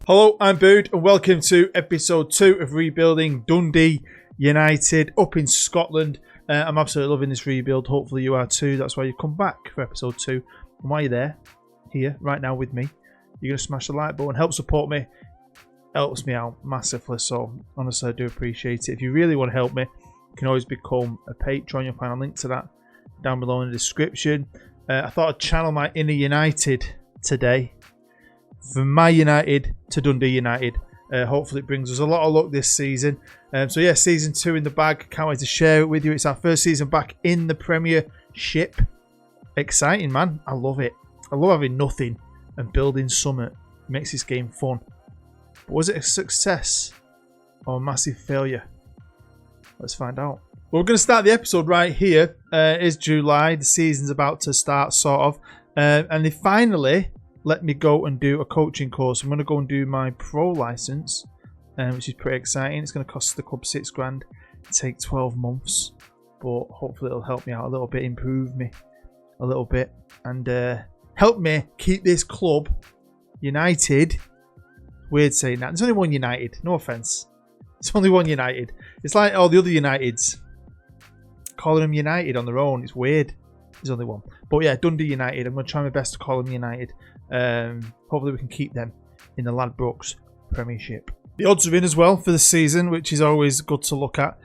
Hello, I'm Bood and welcome to episode 2 of rebuilding Dundee United up in Scotland. I'm absolutely loving this rebuild. Hopefully you are too. That's why you come back for episode 2. And while you're there, here, right now with me, you're going to smash the like button. Help support me. Helps me out massively. So honestly, I do appreciate it. If you really want to help me, you can always become a patron. You'll find a link to that down below in the description. I thought I'd channel my inner United today. From my United to Dundee United. Hopefully it brings us a lot of luck this season. So yeah, season 2 in the bag. Can't wait to share it with you. It's our first season back in the Premiership. Exciting, man. I love it. I love having nothing and building something. It makes this game fun. But was it a success or a massive failure? Let's find out. Well, we're going to start the episode right here. It is July. The season's about to start, sort of. And they finally let me go and do a coaching course. I'm going to go and do my pro license, which is pretty exciting. It's going to cost the club £6,000. Take 12 months, but hopefully it'll help me out a little bit, improve me a little bit, and help me keep this club United. Weird saying that. There's only one United. No offense. It's only one United. It's like all the other Uniteds. Calling them United on their own, it's weird. There's only one. But yeah, Dundee United. I'm going to try my best to call them United. Hopefully we can keep them in the Ladbrokes Premiership. The odds are in as well for the season, which is always good to look at.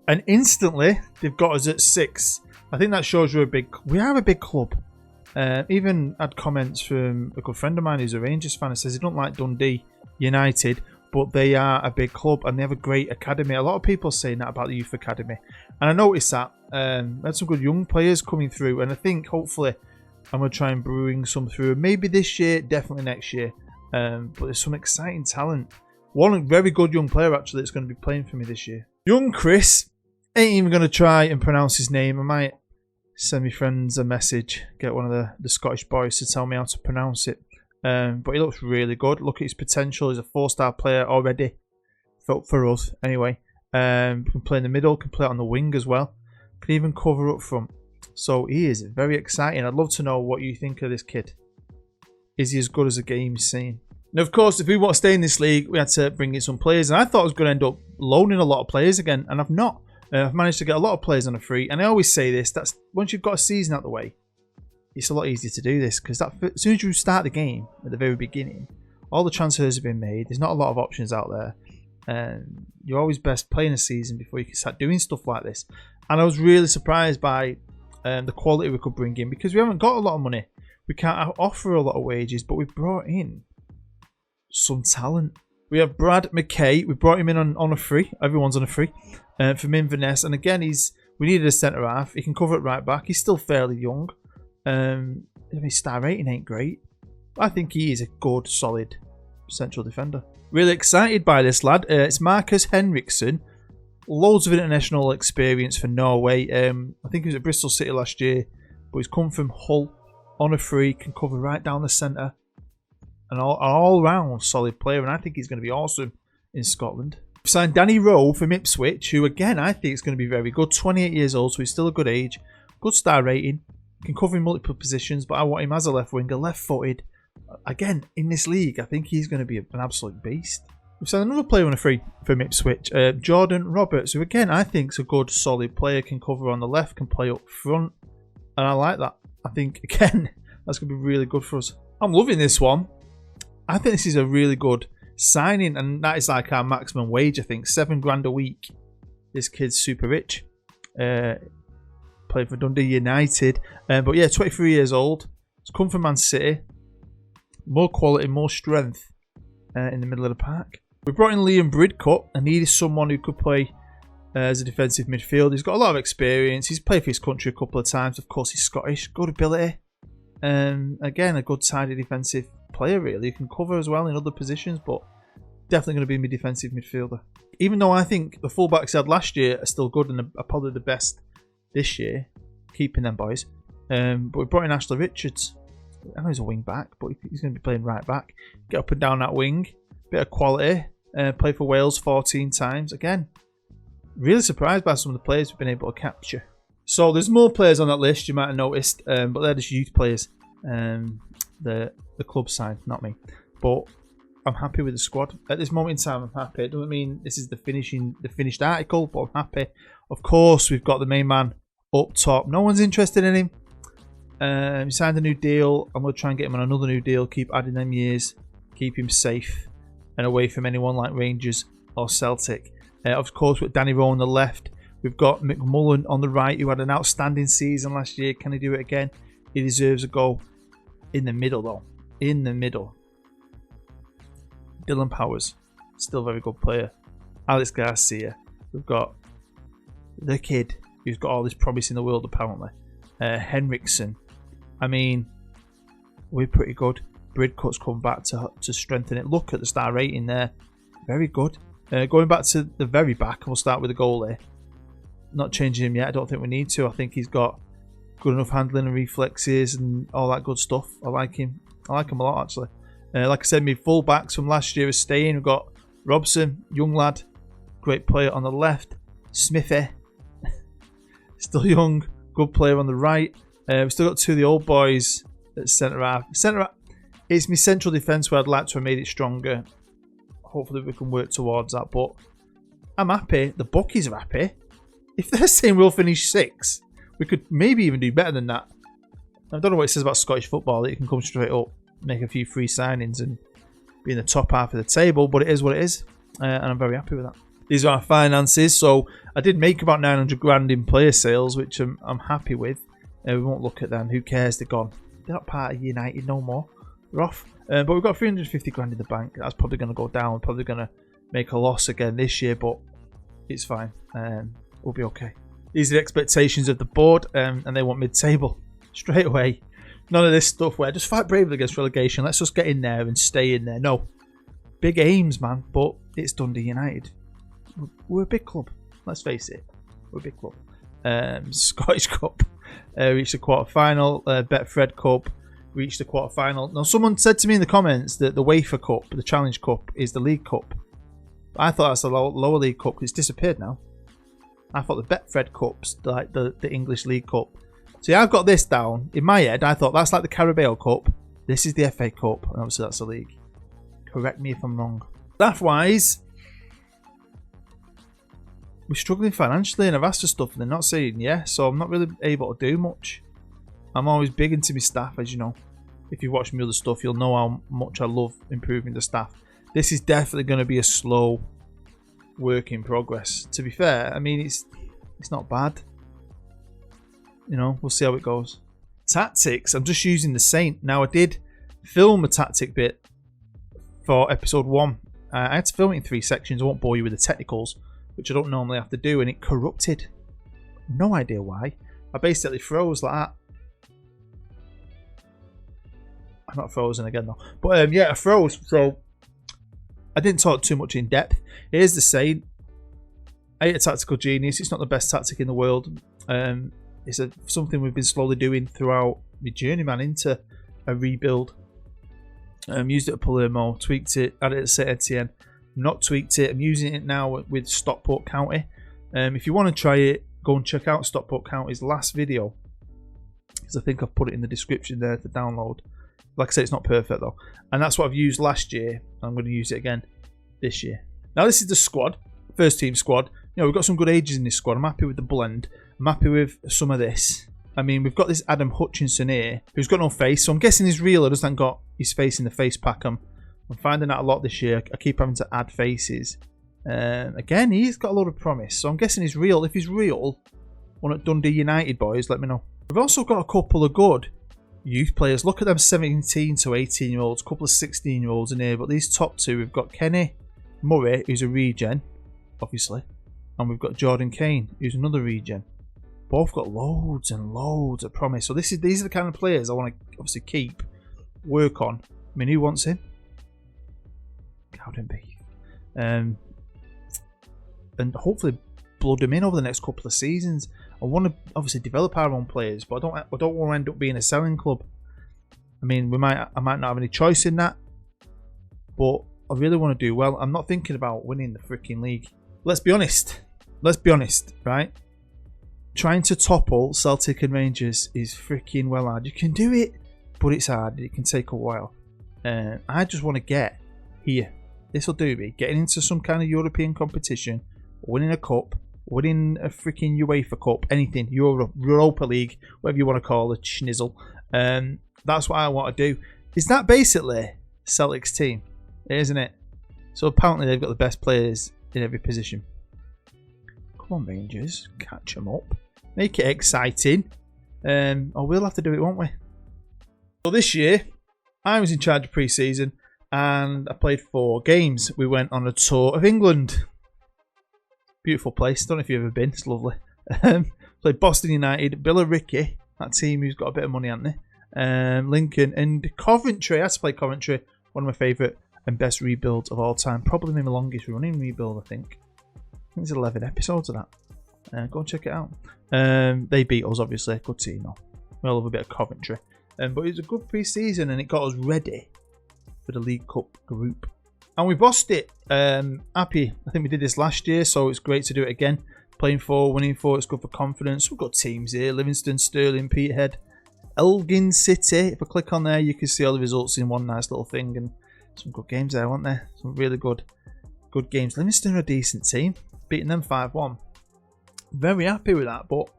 And instantly, they've got us at 6. I think that shows we are a big club. Even had comments from a good friend of mine who's a Rangers fan and says he don't like Dundee United, but they are a big club and they have a great academy. A lot of people saying that about the youth academy. And I noticed that. We had some good young players coming through, and I think hopefully I'm going to try and bring some through. Maybe this year, definitely next year. But there's some exciting talent. One very good young player actually that's going to be playing for me this year. Young Chris. Ain't even going to try and pronounce his name. I might send my friends a message. Get one of the Scottish boys to tell me how to pronounce it. But he looks really good. Look at his potential. He's a 4-star player already. For us, anyway. Can play in the middle. Can play on the wing as well. Can even cover up front. So he is very exciting. I'd love to know what you think of this kid. Is he as good as the game's saying? Now, of course, if we want to stay in this league, we had to bring in some players. And I thought I was going to end up loaning a lot of players again. And I've not. I've managed to get a lot of players on a free. And I always say this. That's once you've got a season out the way, it's a lot easier to do this. Because as soon as you start the game at the very beginning, all the transfers have been made. There's not a lot of options out there. And you're always best playing a season before you can start doing stuff like this. And I was really surprised by the quality we could bring in, because we haven't got a lot of money. We can't offer a lot of wages, but we've brought in some talent. We have Brad McKay. We brought him in on a free. Everyone's on a free from Inverness. And again, we needed a centre half. He can cover it right back. He's still fairly young. His star rating ain't great. I think he is a good, solid central defender. Really excited by this lad. It's Marcus Henriksen. Loads of international experience for Norway. I think he was at Bristol City last year, but he's come from Hull on a free, can cover right down the centre. An all-round solid player, and I think he's going to be awesome in Scotland. We've signed Danny Rowe from Ipswich, who again I think is going to be very good. 28 years old, so he's still a good age. Good star rating. Can cover in multiple positions, but I want him as a left winger, left-footed. Again, in this league, I think he's going to be an absolute beast. We've signed another player on a free from Ipswich, Jordan Roberts, who again I think is a good solid player, can cover on the left, can play up front, and I like that. I think again that's going to be really good for us. I'm loving this one. I think this is a really good signing, and that is like our maximum wage. I think £7,000 a week. This kid's super rich. Played for Dundee United, but yeah, 23 years old. He's come from Man City. More quality, more strength in the middle of the park. We brought in Liam Bridcut, and he is someone who could play as a defensive midfield. He's got a lot of experience. He's played for his country a couple of times. Of course, he's Scottish. Good ability. Again, a good sided defensive player, really. He can cover as well in other positions, but definitely going to be my defensive midfielder. Even though I think the fullbacks he had last year are still good and are probably the best this year, keeping them boys. But we brought in Ashley Richards. I know he's a wing back, but he's going to be playing right back. Get up and down that wing. Bit of quality. Play for Wales 14 times. Again, really surprised by some of the players we've been able to capture. So there's more players on that list, you might have noticed, but they're just youth players. The club side, not me. But I'm happy with the squad at this moment in time. I'm happy. It doesn't mean this is the finished article, but I'm happy. Of course, we've got the main man up top. No one's interested in him. He signed a new deal. I'm going to try and get him on another new deal. Keep adding them years. Keep him safe and away from anyone like Rangers or Celtic. Of course, with Danny Rowe on the left. We've got McMullen on the right, who had an outstanding season last year. Can he do it again? He deserves a goal. In the middle, though. In the middle. Dylan Powers. Still a very good player. Alex Garcia. We've got the kid who's got all this promise in the world, apparently. Henriksen. I mean, we're pretty good. Bridcut's come back to strengthen it. Look at the star rating there. Very good. Going back to the very back, we'll start with the goalie. Not changing him yet. I don't think we need to. I think he's got good enough handling and reflexes and all that good stuff. I like him. I like him a lot, actually. Like I said, my full backs from last year are staying. We've got Robson, young lad, great player on the left. Smithy, still young, good player on the right. We've still got two of the old boys at centre half. Centre half. It's my central defence where I'd like to have made it stronger. Hopefully we can work towards that. But I'm happy. The bookies are happy. If they're saying we'll finish 6th, we could maybe even do better than that. I don't know what it says about Scottish football, that you can come straight up, make a few free signings and be in the top half of the table, but it is what it is, and I'm very happy with that. These are our finances, so I did make about 900 grand in player sales, which I'm happy with. We won't look at them, who cares, they're gone. They're not part of United no more, they're off. But we've got 350 grand in the bank, that's probably going to go down, probably going to make a loss again this year, but it's fine, we'll be okay. These are the expectations of the board, and they want mid-table straight away. None of this stuff where just fight bravely against relegation. Let's just get in there and stay in there. No. Big aims, man. But it's Dundee United. We're a big club. Let's face it. We're a big club. Scottish Cup. Reached the quarter-final. Betfred Cup. Reached the quarter-final. Now, someone said to me in the comments that the Wafer Cup, the Challenge Cup, is the League Cup. I thought that's the lower League Cup because it's disappeared now. I thought the Betfred Cup's like the English League Cup. See, I've got this down. In my head, I thought that's like the Carabao Cup. This is the FA Cup. And obviously that's the league. Correct me if I'm wrong. Staff-wise, we're struggling financially and I've asked for stuff and they're not saying yes. So I'm not really able to do much. I'm always big into my staff, as you know. If you watch my other stuff, you'll know how much I love improving the staff. This is definitely going to be a slow work in progress. To be fair, I mean, it's not bad. You know, we'll see how it goes. Tactics, I'm just using the Saint. Now, I did film a tactic bit for episode 1. I had to film it in 3 sections. I won't bore you with the technicals, which I don't normally have to do, and it corrupted. No idea why. I basically froze like that. I'm not frozen again though. But yeah, I froze, so I didn't talk too much in depth. Here's the Saint. I ain't a tactical genius. It's not the best tactic in the world. It's something we've been slowly doing throughout my journeyman into a rebuild. Used it at Palermo, tweaked it, added it at St Etienne, not tweaked it. I'm using it now with Stockport County. If you want to try it, go and check out Stockport County's last video, because I think I've put it in the description there to download. Like I said, it's not perfect though, and that's what I've used last year. I'm going to use it again this year. Now this is the squad, first team squad. You know, we've got some good ages in this squad. I'm happy with the blend. I'm happy with some of this. I mean, we've got this Adam Hutchinson here, who's got no face, so I'm guessing he's real or doesn't got his face in the face pack. I'm finding out a lot this year. I keep having to add faces. Again, he's got a lot of promise, so I'm guessing he's real. If he's real, one at Dundee United, boys, let me know. We've also got a couple of good youth players. Look at them 17 to 18 year olds, a couple of 16 year olds in here, but these top two, we've got Kenny Murray, who's a regen, obviously, and we've got Jordan Kane, who's another regen. Both got loads and loads of promise. So these are the kind of players I want to obviously keep, work on. I mean, who wants him? Cowden Beef. And hopefully blood him in over the next couple of seasons. I want to obviously develop our own players, but I don't want to end up being a selling club. I mean, I might not have any choice in that, but I really want to do well. I'm not thinking about winning the freaking league. Let's be honest, right? Trying to topple Celtic and Rangers is freaking hard. You can do it, but it's hard. It can take a while. I just want to get here. This will do me. Getting into some kind of European competition, winning a cup, winning a freaking UEFA Cup, anything, Europa League, whatever you want to call it, schnizzle. That's what I want to do. Is that basically Celtic's team? Isn't it? So apparently they've got the best players in every position. Come on, Rangers, catch them up. Make it exciting. Or we'll have to do it, won't we? So this year, I was in charge of pre-season and I played 4 games. We went on a tour of England. Beautiful place. Don't know if you've ever been. It's lovely. Played Boston United, Billericay, that team who's got a bit of money, haven't they? Lincoln and Coventry. I had to play Coventry. One of my favourite and best rebuilds of all time. Probably my longest running rebuild, I think. There's 11 episodes of that. Go and check it out. They beat us, obviously. Good team, though. We all love a bit of Coventry. But it was a good pre-season and it got us ready for the League Cup group. And we bossed it. Happy. I think we did this last year, so it's great to do it again. Playing 4, winning 4, it's good for confidence. We've got teams here. Livingston, Stirling, Peterhead, Elgin City. If I click on there, you can see all the results in one nice little thing. And some good games there, weren't there? Some really good games. Livingston are a decent team. Beating them 5-1. Very happy with that. But,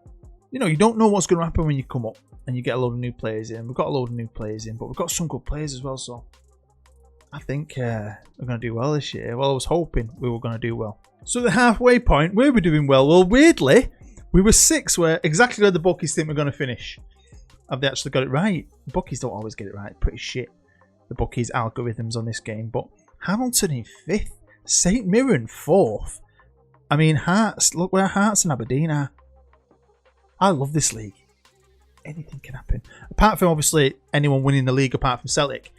you know, you don't know what's going to happen when you come up and you get a load of new players in. We've got a load of new players in, but we've got some good players as well, so I think we're going to do well this year. Well, I was hoping we were going to do well. So the halfway point, we were doing well. Well, weirdly, we were 6th, where exactly where the bookies think we're going to finish. Have they actually got it right? The bookies don't always get it right. Pretty shit, the bookies' algorithms on this game. But Hamilton in 5th, St Mirren 4th. I mean, Hearts, look where Hearts and Aberdeen are. I love this league. Anything can happen. Apart from, obviously, anyone winning the league apart from Celtic.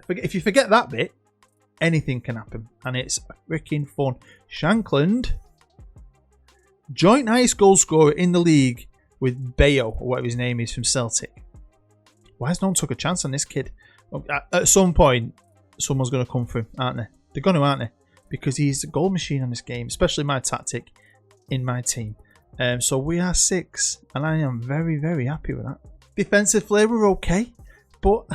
If you forget that bit, anything can happen. And it's freaking fun. Shankland, joint highest goal scorer in the league with Bayo, or whatever his name is, from Celtic. Why has no one took a chance on this kid? At some point, someone's going to come for him, aren't they? They're going to, aren't they? Because he's a goal machine on this game, especially my tactic in my team. So we are 6, and I am very, very happy with that. Defensively, we're okay, but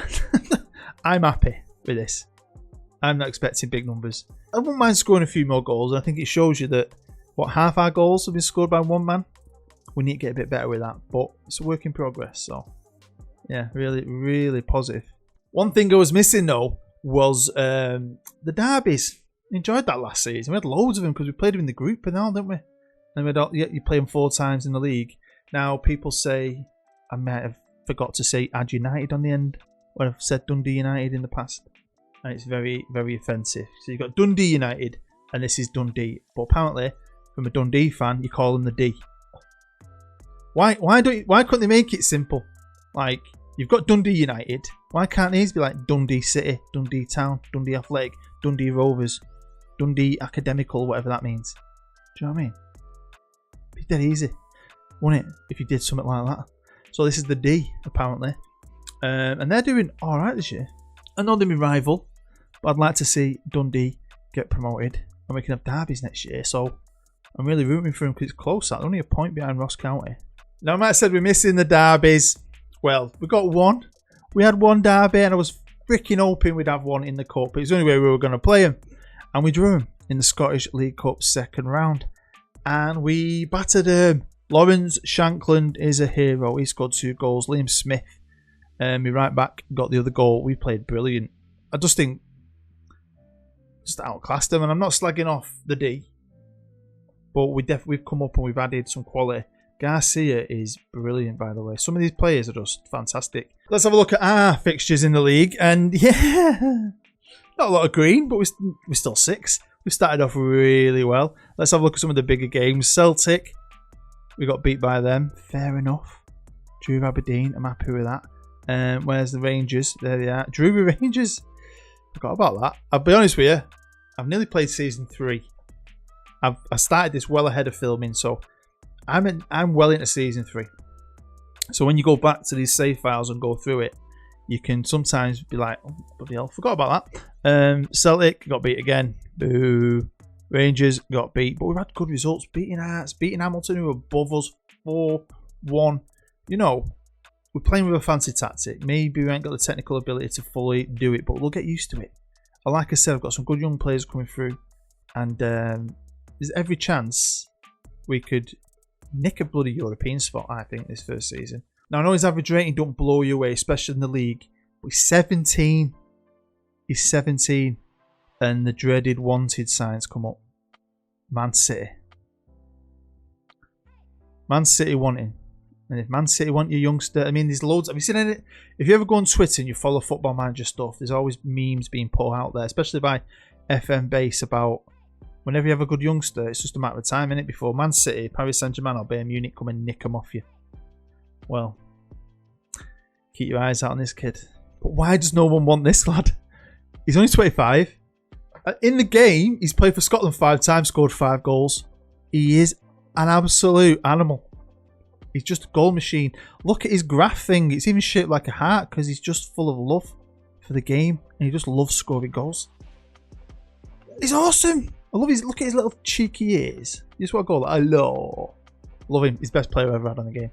I'm happy with this. I'm not expecting big numbers. I wouldn't mind scoring a few more goals. I think it shows you that, half our goals have been scored by one man. We need to get a bit better with that, but it's a work in progress. So, yeah, really, really positive. One thing I was missing, though, was the derbies. Enjoyed that last season. We had loads of them because we played them in the group and all, didn't we? And you play them 4 times in the league. Now, people say, I might have forgot to say Ad United on the end when I've said Dundee United in the past. And it's very, very offensive. So you've got Dundee United and this is Dundee. But apparently, from a Dundee fan, you call them the D. Why couldn't they make it simple? Like, you've got Dundee United. Why can't these be like Dundee City, Dundee Town, Dundee Athletic, Dundee Rovers, Dundee Academical, whatever that means? Do you know what I mean? It'd be dead easy, wouldn't it, if you did something like that? So this is the D, apparently. And they're doing alright this year. I know they're my rival, but I'd like to see Dundee get promoted and we can have derbies next year. So I'm really rooting for them because it's close. They're only a point behind Ross County. Now, I might have said we're missing the derbies. Well, we got one. We had one derby and I was freaking hoping we'd have one in the cup. It's the only way we were going to play them. And we drew them in the Scottish League Cup second round. And we battered them. Lawrence Shankland is a hero. He scored 2 goals. Liam Smith, my right back, got the other goal. We played brilliant. I just think, just outclassed them. And I'm not slagging off the D. But we've come up and we've added some quality. Garcia is brilliant, by the way. Some of these players are just fantastic. Let's have a look at our fixtures in the league. And yeah, not a lot of green, but we're still 6. We started off really well. Let's have a look at some of the bigger games. Celtic, we got beat by them. Fair enough. Drew Aberdeen, I'm happy with that. Where's the Rangers? There they are. Drew Rangers. Forgot about that. I'll be honest with you. I've nearly played season 3. I started this well ahead of filming, so I'm well into season 3. So when you go back to these save files and go through it, you can sometimes be like, oh, bloody hell, forgot about that. Celtic got beat again. Boo. Rangers got beat, but we've had good results. Beating Hearts, beating Hamilton, who were above us 4-1. You know, we're playing with a fancy tactic. Maybe we ain't got the technical ability to fully do it, but we'll get used to it. But like I said, I've got some good young players coming through, and there's every chance we could nick a bloody European spot, I think, this first season. Now, I know his average rating don't blow you away, especially in the league, but he's 17. He's 17, and the dreaded wanted signs come up. Man City. Man City wanting. And if Man City want your youngster, I mean, there's loads. Have you seen any? If you ever go on Twitter and you follow Football Manager stuff, there's always memes being put out there, especially by FM Base, about whenever you have a good youngster, it's just a matter of time, innit? Before Man City, Paris Saint-Germain or Bayern Munich come and nick them off you. Well, keep your eyes out on this kid. But why does no one want this lad? He's only 25. In the game, he's played for Scotland 5 times, scored 5 goals. He is an absolute animal. He's just a goal machine. Look at his graph thing. It's even shaped like a heart because he's just full of love for the game. And he just loves scoring goals. He's awesome. I love his, look at his little cheeky ears. You just want to go like, hello. Love him. He's the best player I've ever had on the game.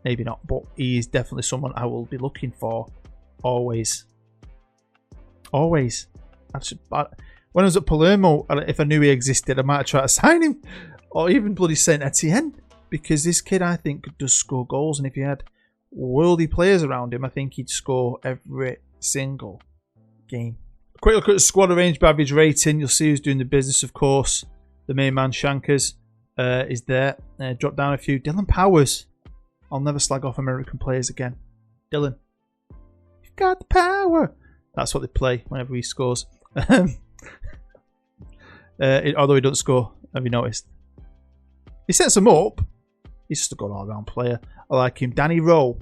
Maybe not, but he is definitely someone I will be looking for. Always. Always. When I was at Palermo, if I knew he existed, I might have tried to sign him. Or even bloody Saint Etienne. Because this kid, I think, does score goals. And if he had worldy players around him, I think he'd score every single game. Quick look at the squad arranged by average rating. You'll see who's doing the business, of course. The main man, Shankers, is there. Drop down a few. Dylan Powers. I'll never slag off American players again. Dylan. You've got the power. That's what they play whenever he scores. Although he doesn't score. Have you noticed? He sets them up. He's just a good all-round player. I like him. Danny Rowe.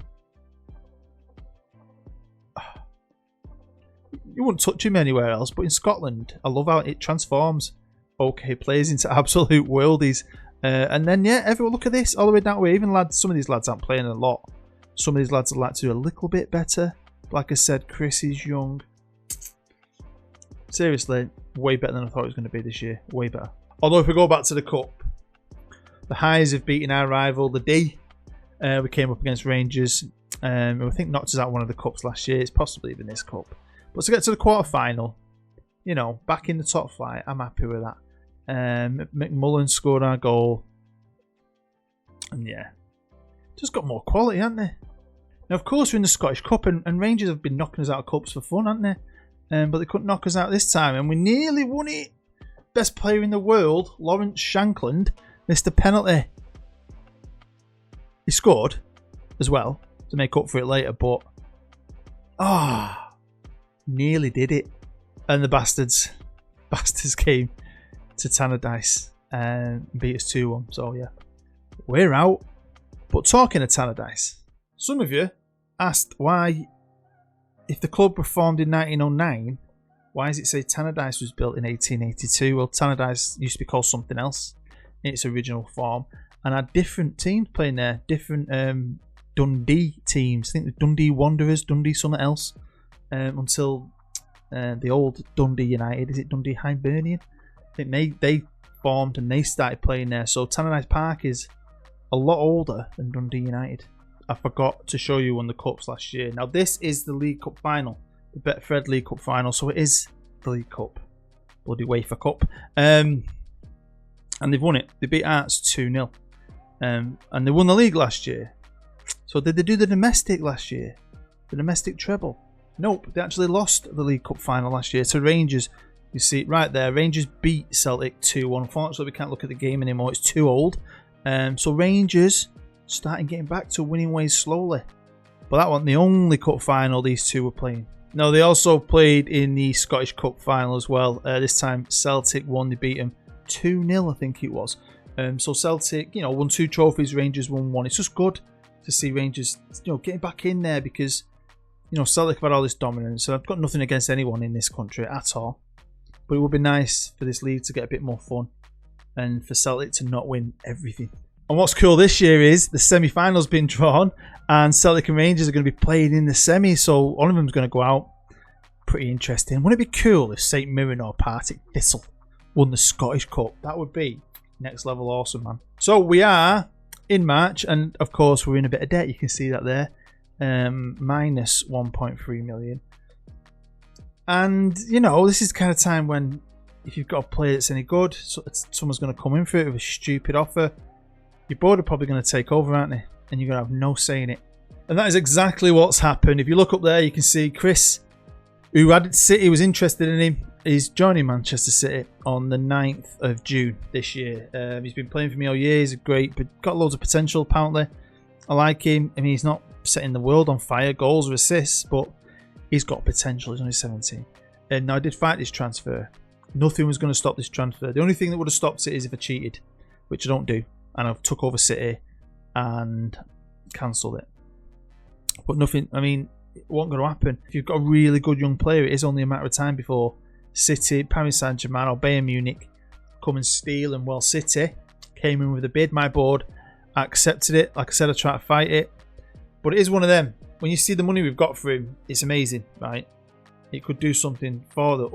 You wouldn't touch him anywhere else, but in Scotland, I love how it transforms. Okay, players into absolute worldies. And then, yeah, everyone look at this. All the way down to even lads. Some of these lads aren't playing a lot. Some of these lads would like to do a little bit better. But like I said, Chris is young. Seriously, way better than I thought it was going to be this year. Way better. Although if we go back to the Cup, the Highs have beaten our rival, the D. We came up against Rangers. I think knocked us out one of the Cups last year. It's possibly even this Cup. But to get to the quarter-final, you know, back in the top flight, I'm happy with that. McMullen scored our goal. And yeah, just got more quality, haven't they? Now, of course, we're in the Scottish Cup, and Rangers have been knocking us out of cups for fun, haven't they? But they couldn't knock us out this time, and we nearly won it. Best player in the world, Lawrence Shankland, missed a penalty. He scored as well to make up for it later, but nearly did it. And the bastards came to Tannadice and beat us 2-1. So yeah, we're out. But talking of Tannadice, some of you asked why, if the club were formed in 1909, why does it say Tannadice was built in 1882? Well, Tannadice used to be called something else in its original form, and had different teams playing there, different Dundee teams. I think the Dundee Wanderers, Dundee something else, until the old Dundee United, is it Dundee Hibernian? I think they formed and they started playing there. So Tannadice Park is a lot older than Dundee United. I forgot to show you on the Cups last year. Now this is the League Cup final, the Betfred League Cup final, so it is the League Cup, bloody Wafer Cup. And they've won it. They beat Hearts 2-0. And they won the league last year. So did they do the domestic last year? The domestic treble? Nope, they actually lost the League Cup final last year to Rangers. You see it right there. Rangers beat Celtic 2-1. Unfortunately, we can't look at the game anymore. It's too old. So Rangers starting getting back to winning ways slowly. But that wasn't the only cup final these two were playing. No, they also played in the Scottish Cup final as well. This time Celtic won. They beat them 2-0, I think it was. So Celtic, you know, won 2 trophies. Rangers won 1. It's just good to see Rangers, you know, getting back in there because, you know, Celtic have had all this dominance. So I've got nothing against anyone in this country at all. But it would be nice for this league to get a bit more fun and for Celtic to not win everything. And what's cool this year is the semi-final's been drawn and Celtic and Rangers are going to be playing in the semi. So one of them's going to go out. Pretty interesting. Wouldn't it be cool if St Mirren or Partick Thistle won the Scottish Cup? That would be next level awesome, man. So we are in March and of course we're in a bit of debt. You can see that there. Minus 1.3 million. And, you know, this is the kind of time when if you've got a player that's any good, someone's going to come in for it with a stupid offer. Your board are probably going to take over, aren't they? And you're going to have no say in it. And that is exactly what's happened. If you look up there, you can see Chris, who had City, was interested in him. He's joining Manchester City on the 9th of June this year. He's been playing for me all year. He's great, but got loads of potential, apparently. I like him. I mean, he's not setting the world on fire, goals or assists, but he's got potential. He's only 17. And now I did fight this transfer. Nothing was going to stop this transfer. The only thing that would have stopped it is if I cheated, which I don't do. And I took over City and cancelled it. But nothing, I mean, it wasn't going to happen. If you've got a really good young player, it is only a matter of time before City, Paris Saint-Germain or Bayern Munich come and steal. And well, City came in with a bid. My board accepted it. Like I said, I tried to fight it. But it is one of them. When you see the money we've got for him, it's amazing, right? It could do something for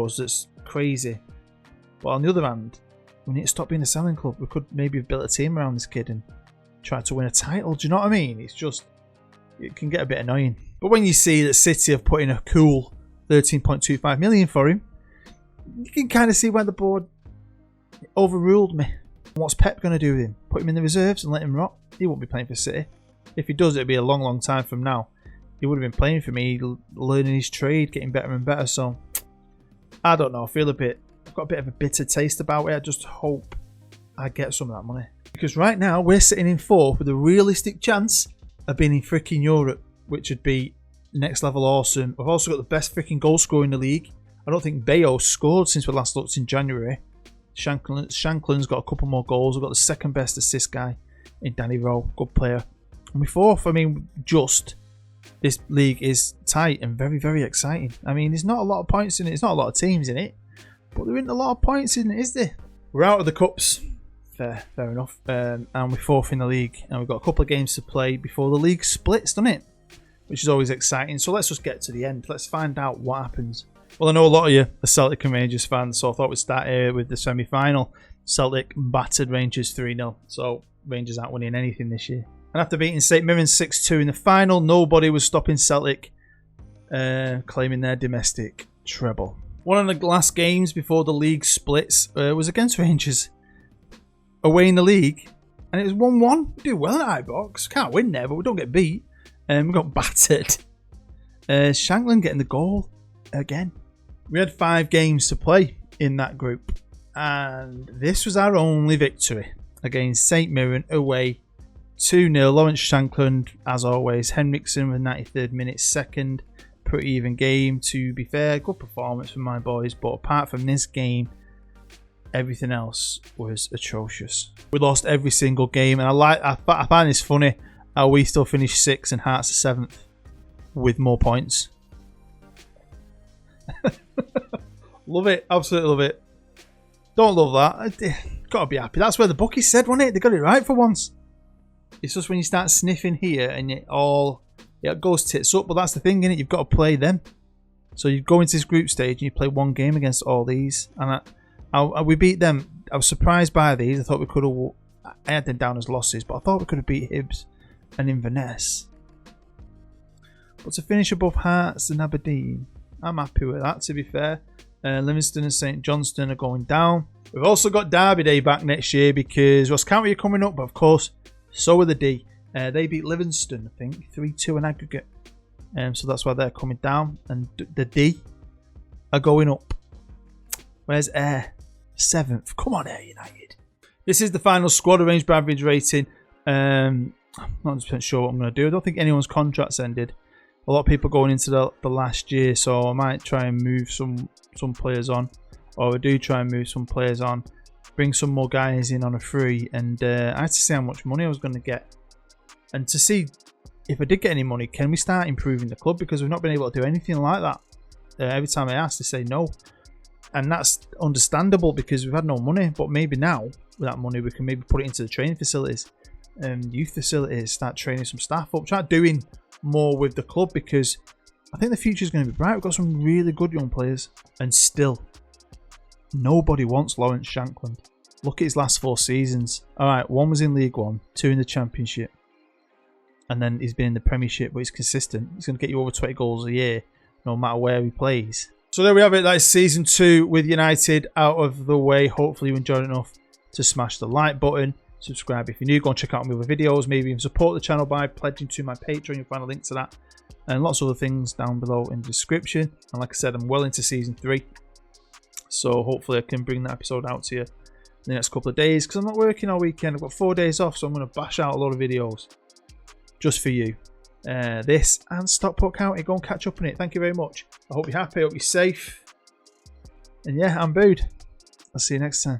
us that's crazy. But on the other hand, we need to stop being a selling club. We could maybe have built a team around this kid and try to win a title. Do you know what I mean? It's just, it can get a bit annoying. But when you see that City have put in a cool 13.25 million for him, you can kind of see why the board overruled me. What's Pep going to do with him? Put him in the reserves and let him rot? He won't be playing for City. If he does, it'll be a long, long time from now. He would have been playing for me, learning his trade, getting better and better. So, I don't know. I feel I've got a bit of a bitter taste about it. I just hope I get some of that money. Because right now, we're sitting in 4th with a realistic chance of being in freaking Europe, which would be next level awesome. We've also got the best freaking goal scorer in the league. I don't think Bayo scored since we last looked in January. Shanklin's got a couple more goals. We've got the second best assist guy in Danny Rowe. Good player. And we're 4th. I mean, this league is tight and very, very exciting. I mean, there's not a lot of points in it. There's not a lot of teams in it. But there isn't a lot of points in it, is there? We're out of the cups. Fair enough. And we're 4th in the league. And we've got a couple of games to play before the league splits, doesn't it? Which is always exciting. So let's just get to the end. Let's find out what happens. Well, I know a lot of you are Celtic and Rangers fans, so I thought we'd start here with the semi-final. Celtic battered Rangers 3-0. So Rangers aren't winning anything this year. And after beating St Mirren 6-2 in the final, nobody was stopping Celtic claiming their domestic treble. One of the last games before the league splits was against Rangers. Away in the league. And it was 1-1. We do well at Ibrox. Can't win there, but we don't get beat. We got battered. Shanklin getting the goal again. We had 5 games to play in that group. And this was our only victory against St Mirren away. 2-0. Lawrence Shankland, as always. Henriksen with 93rd minute second. Pretty even game, to be fair. Good performance from my boys. But apart from this game, everything else was atrocious. We lost every single game. And I find this funny how we still finished 6th and Hearts are 7th with more points. Love it. Absolutely love it. Don't love that. Gotta be happy. That's where the bookies said, wasn't it? They got it right for once. It's just when you start sniffing here and it goes tits up. But that's the thing, innit? You've got to play them. So you go into this group stage and you play one game against all these. And we beat them. I was surprised by these. I thought we could have... I had them down as losses, but I thought we could have beat Hibs and Inverness. But to finish above Hearts and Aberdeen, I'm happy with that, to be fair. Livingston and St Johnstone are going down. We've also got Derby Day back next year because Ross County are coming up, but of course, so are the D. They beat Livingston, I think, 3-2 in aggregate. So that's why they're coming down. And the D are going up. Where's Ayr? 7th. Come on, Ayr United. This is the final squad arranged by average rating. I'm not 100% sure what I'm going to do. I don't think anyone's contracts ended. A lot of people going into the last year, so I might try and move some players on. Or I do try and move some players on. Bring some more guys in on a free. And I had to see how much money I was going to get. And to see if I did get any money, can we start improving the club? Because we've not been able to do anything like that. Every time I ask, they say no. And that's understandable because we've had no money. But maybe now, with that money, we can maybe put it into the training facilities. Youth facilities, start training some staff up. Start doing more with the club because I think the future is going to be bright. We've got some really good young players. And still, nobody wants Lawrence Shankland. Look at his last 4 seasons. Alright, 1 was in League 1, 2 in the Championship. And then he's been in the Premiership, but he's consistent. He's going to get you over 20 goals a year, no matter where he plays. So there we have it. That is season 2 with United out of the way. Hopefully you enjoyed it enough to smash the like button. Subscribe if you're new. Go and check out my other videos. Maybe even support the channel by pledging to my Patreon. You'll find a link to that. And lots of other things down below in the description. And like I said, I'm well into season 3. So hopefully I can bring that episode out to you in the next couple of days. Because I'm not working all weekend. I've got 4 days off. So I'm going to bash out a lot of videos just for you. This and Stockport County. Go and catch up on it. Thank you very much. I hope you're happy. I hope you're safe. And yeah, I'm booed. I'll see you next time.